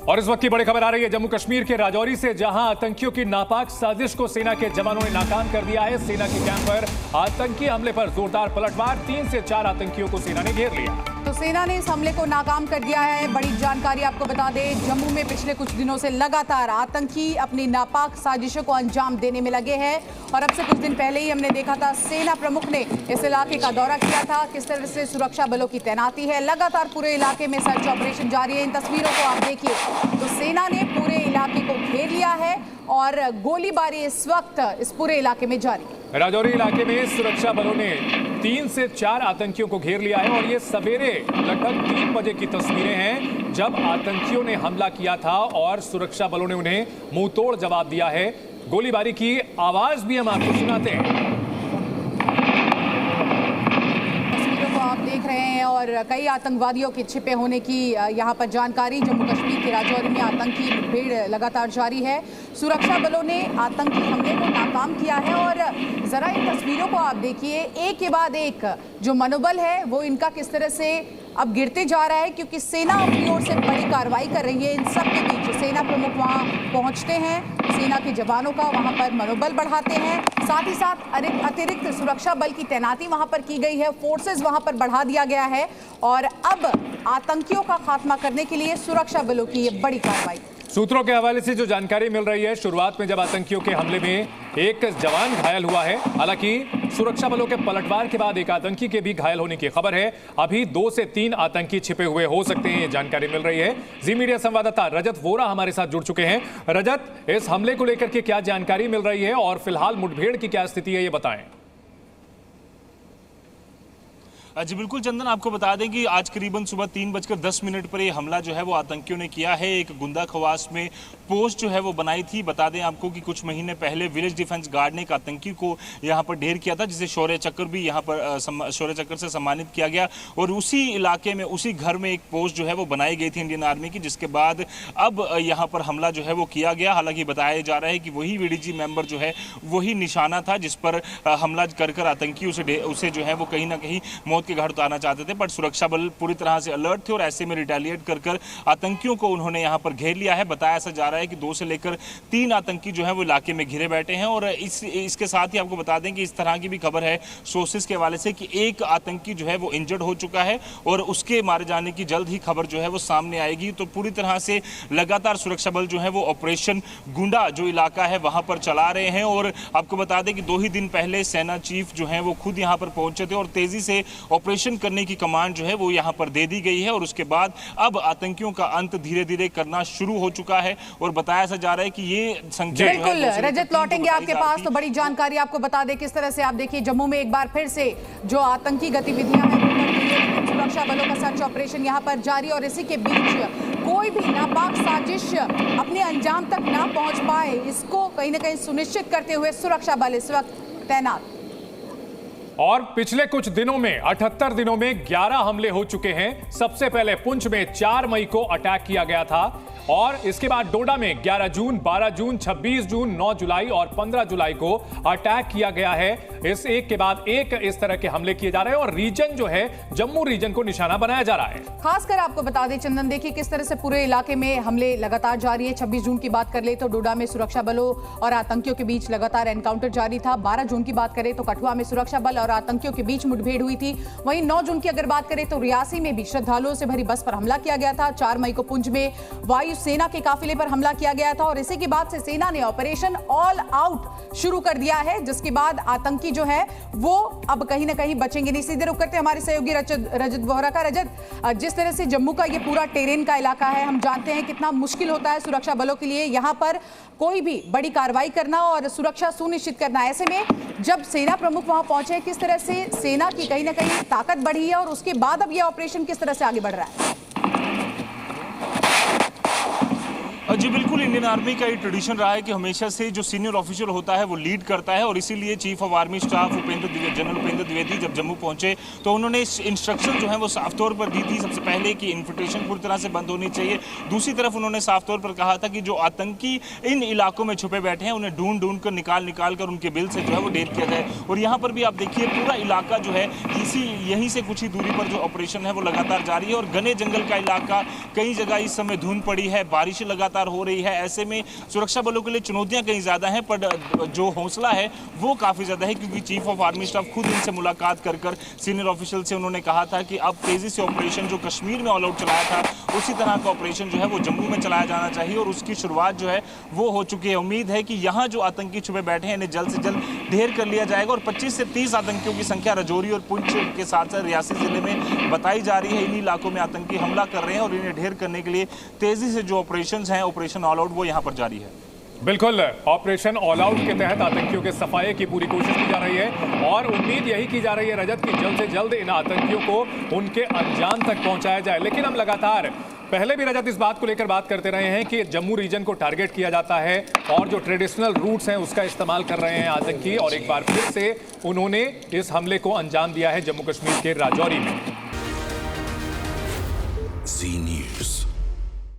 और इस वक्त की बड़ी खबर आ रही है जम्मू कश्मीर के राजौरी से, जहां आतंकियों की नापाक साजिश को सेना के जवानों ने नाकाम कर दिया है। सेना के कैंप पर आतंकी हमले पर जोरदार पलटवार, 3 से 4 आतंकियों को सेना ने घेर लिया। तो सेना ने इस हमले को नाकाम कर दिया है। बड़ी जानकारी आपको बता दें, जम्मू में पिछले कुछ दिनों से लगातार आतंकी अपनी नापाक साजिशों को अंजाम देने में लगे हैं। और अब से कुछ दिन पहले ही हमने देखा था, सेना प्रमुख ने इस इलाके का दौरा किया था। किस तरह से सुरक्षा बलों की तैनाती है, लगातार पूरे इलाके में सर्च ऑपरेशन जारी है। इन तस्वीरों को आप देखिए, तो सेना ने पूरे इलाके को घेर लिया है और गोलीबारी इस वक्त इस पूरे इलाके में जारी है। राजौरी इलाके में सुरक्षा बलों ने 3 से 4 आतंकियों को घेर लिया है और ये सवेरे लगभग 3 बजे की तस्वीरें हैं, जब आतंकियों ने हमला किया था और सुरक्षा बलों ने उन्हें मुंहतोड़ जवाब दिया है। गोलीबारी की आवाज भी हम आपको सुनाते हैं। आप देख रहे हैं और कई आतंकवादियों के छिपे होने की यहाँ पर जानकारी। जम्मू कश्मीर के राजौरी में आतंकी मुठभेड़ लगातार जारी है। सुरक्षा बलों ने आतंकी हमले को नाकाम किया है और जरा इन तस्वीरों को आप देखिए, एक के बाद एक जो मनोबल है वो इनका किस तरह से अब गिरते जा रहा है, क्योंकि सेना अपनी ओर से बड़ी कार्रवाई कर रही है। इन सब के बीच सेना प्रमुख वहां पहुंचते हैं, सेना के जवानों का वहां पर मनोबल बढ़ाते हैं। साथ ही साथ अतिरिक्त सुरक्षा बल की तैनाती वहां पर की गई है, फोर्सेस वहां पर बढ़ा दिया गया है और अब आतंकियों का खात्मा करने के लिए सुरक्षा बलों की ये बड़ी कार्रवाई। सूत्रों के हवाले से जो जानकारी मिल रही है, शुरुआत में जब आतंकियों के हमले में एक जवान घायल हुआ है, हालांकि सुरक्षा बलों के पलटवार के बाद एक आतंकी के भी घायल होने की खबर है। अभी 2 से 3 आतंकी छिपे हुए हो सकते हैं, ये जानकारी मिल रही है। जी मीडिया संवाददाता रजत वोरा हमारे साथ जुड़ चुके हैं। रजत, इस हमले को लेकर के क्या जानकारी मिल रही है और फिलहाल मुठभेड़ की क्या स्थिति है, ये बताएं। जी बिल्कुल चंदन, आपको बता दें कि आज करीबन सुबह 3:10 पर ये हमला जो है वो आतंकियों ने किया है। एक गुंदा खवास में पोस्ट जो है वो बनाई थी। बता दें आपको कि कुछ महीने पहले विलेज डिफेंस गार्ड ने एक आतंकी को यहाँ पर ढेर किया था, जिसे शौर्य चक्र भी यहाँ पर शौर्य चक्र से सम्मानित किया गया। और उसी इलाके में, उसी घर में एक पोस्ट जो है वो बनाई गई थी इंडियन आर्मी की, जिसके बाद अब यहाँ पर हमला जो है वो किया गया। हालांकि बताया जा रहा है कि वही वीडीजी मेंबर जो है वही निशाना था जिस पर हमला कर आतंकी उसे जो है वो कहीं ना कहीं के घाट उतारना चाहते थे। पर सुरक्षा बल पूरी तरह से अलर्ट थे और ऐसे में रिटेलिएट कर आतंकियों को उन्होंने यहां पर घेर लिया है। बताया ऐसा जा रहा है कि 2 से लेकर 3 आतंकी जो है वो इलाके में घिरे बैठे हैं। और इसके साथ ही आपको बता दें कि इस तरह की भी खबर है सोर्सेज के हवाले से कि एक आतंकी जो है वो इंजर्ड हो चुका है और उसके मारे जाने की जल्द ही खबर जो है वो सामने आएगी। तो पूरी तरह से लगातार सुरक्षा बल जो है वो ऑपरेशन गुंडा जो इलाका है वहां पर चला रहे हैं। और आपको बता दें कि 2 ही दिन पहले सेना चीफ जो है वो खुद यहां पर पहुंचे थे और तेजी से ऑपरेशन करने की कमांड जो है वो यहां पर दे दी गई है। और उसके बाद अब आतंकियों का अंत धीरे धीरे करना शुरू हो चुका है। और बताया ऐसा जा रहा है कि ये संख्या बिल्कुल रजत, लौटेंगे आपके पास। तो बड़ी जानकारी आपको बता दें, किस तरह से आप देखिए जम्मू में एक बार फिर से जो आतंकी गतिविधियां हैं, सुरक्षा बलों का सर्च ऑपरेशन यहां पर जारी। और इसी के बीच कोई भी नापाक साजिश अपने अंजाम तक ना पहुंच पाए, इसको कहीं ना कहीं सुनिश्चित करते हुए सुरक्षा बल इस वक्त तैनात। और पिछले कुछ दिनों में 78 दिनों में 11 हमले हो चुके हैं। सबसे पहले पुंछ में 4 मई को अटैक किया गया था और इसके बाद डोडा में 11 जून, 12 जून, 26 जून, 9 जुलाई और 15 जुलाई को अटैक किया गया है। इस एक के बाद एक इस तरह के हमले किए जा रहे हैं और रीजन जो है, जम्मू रीजन को निशाना बनाया जा रहा है। खासकर आपको बता दें चंदन, देखिए किस तरह से पूरे इलाके में हमले लगातार जारी है। 26 जून की बात कर ले तो डोडा में सुरक्षा बलों और आतंकियों के बीच लगातार एनकाउंटर जारी था। 12 जून की बात करें तो कठुआ में सुरक्षा बल और आतंकियों के बीच मुठभेड़ हुई थी। वहीं 9 जून की अगर बात करें तो रियासी में भी श्रद्धालुओं से भरी बस पर हमला किया गया था। 4 मई को पुंछ में वायु सेना के काफिले पर हमला किया गया था और इसी के बाद से सेना ने ऑपरेशन ऑल आउट शुरू कर दिया है, जिसके बाद आतंकी जो है वो अब कहीं ना कहीं बचेंगे नहीं। सीधे रुक करते हमारे सहयोगी रजत वोहरा का। रजत, जिस तरह से जम्मू का ये पूरा टेरेन का इलाका है, हम जानते हैं कितना मुश्किल होता है सुरक्षा बलों के लिए यहां पर कोई भी बड़ी कार्रवाई करना और सुरक्षा सुनिश्चित करना। ऐसे में जब सेना प्रमुख वहां पहुंचे, किस तरह से सेना की कहीं ना कहीं ताकत बढ़ी है और उसके बाद अब यह ऑपरेशन किस तरह से आगे बढ़ रहा है? जी बिल्कुल, इंडियन आर्मी का ये ट्रेडिशन रहा है कि हमेशा से जो सीनियर ऑफिसर होता है वो लीड करता है, और इसीलिए chief of army staff general Upendra Dwivedi जब जम्मू पहुंचे तो उन्होंने इंस्ट्रक्शन जो है वो साफ तौर पर दी थी सबसे पहले कि इन्फिल्ट्रेशन पूरी तरह से बंद होनी चाहिए। दूसरी तरफ उन्होंने साफ तौर पर कहा था कि जो आतंकी इन इलाकों में छुपे बैठे हैं उन्हें ढूंढ ढूंढ कर निकाल कर उनके बिल से जो है वो ढेर किया जाए। और यहाँ पर भी आप देखिए पूरा इलाका जो है यहीं से कुछ ही दूरी पर जो ऑपरेशन है वो लगातार जारी है, और घने जंगल का इलाका, कई जगह इस समय धुंध पड़ी है, बारिश लगातार हो रही है। ऐसे में सुरक्षा बलों के लिए चुनौतियां कहीं ज्यादा हैं, पर जो हौसला है वो काफी ज्यादा है, क्योंकि चीफ ऑफ आर्मी स्टाफ खुद इनसे मुलाकात कर सीनियर ऑफिशियल से उन्होंने कहा था कि अब तेजी से ऑपरेशन जो कश्मीर में ऑल आउट चलाया था उसी तरह का ऑपरेशन जो है वो जम्मू में चलाया जाना चाहिए, और उसकी शुरुआत जो है वो हो चुकी है। उम्मीद है कि यहाँ जो आतंकी छुपे बैठे हैं इन्हें जल्द से जल्द ढेर कर लिया जाएगा, और 25 से 30 आतंकियों की संख्या राजौरी और पुंछ के साथ साथ रियासी जिले में बताई जा रही है। इन्हीं इलाकों में आतंकी हमला कर रहे हैं, और इन्हें ढेर करने के लिए तेजी से जो ऑपरेशंस हैं, ऑपरेशन ऑल आउट, वो यहाँ पर जारी है। बिल्कुल, ऑपरेशन ऑल आउट के तहत आतंकियों के सफाये की पूरी कोशिश की जा रही है, और उम्मीद यही की जा रही है रजत कि जल्द से जल्द इन आतंकियों को उनके अंजाम तक पहुंचाया जाए। लेकिन हम लगातार पहले भी रजत इस बात को लेकर बात करते रहे हैं कि जम्मू रीजन को टारगेट किया जाता है और जो ट्रेडिशनल रूट्स हैं उसका इस्तेमाल कर रहे हैं आतंकी, और एक बार फिर से उन्होंने इस हमले को अंजाम दिया है जम्मू कश्मीर के राजौरी में।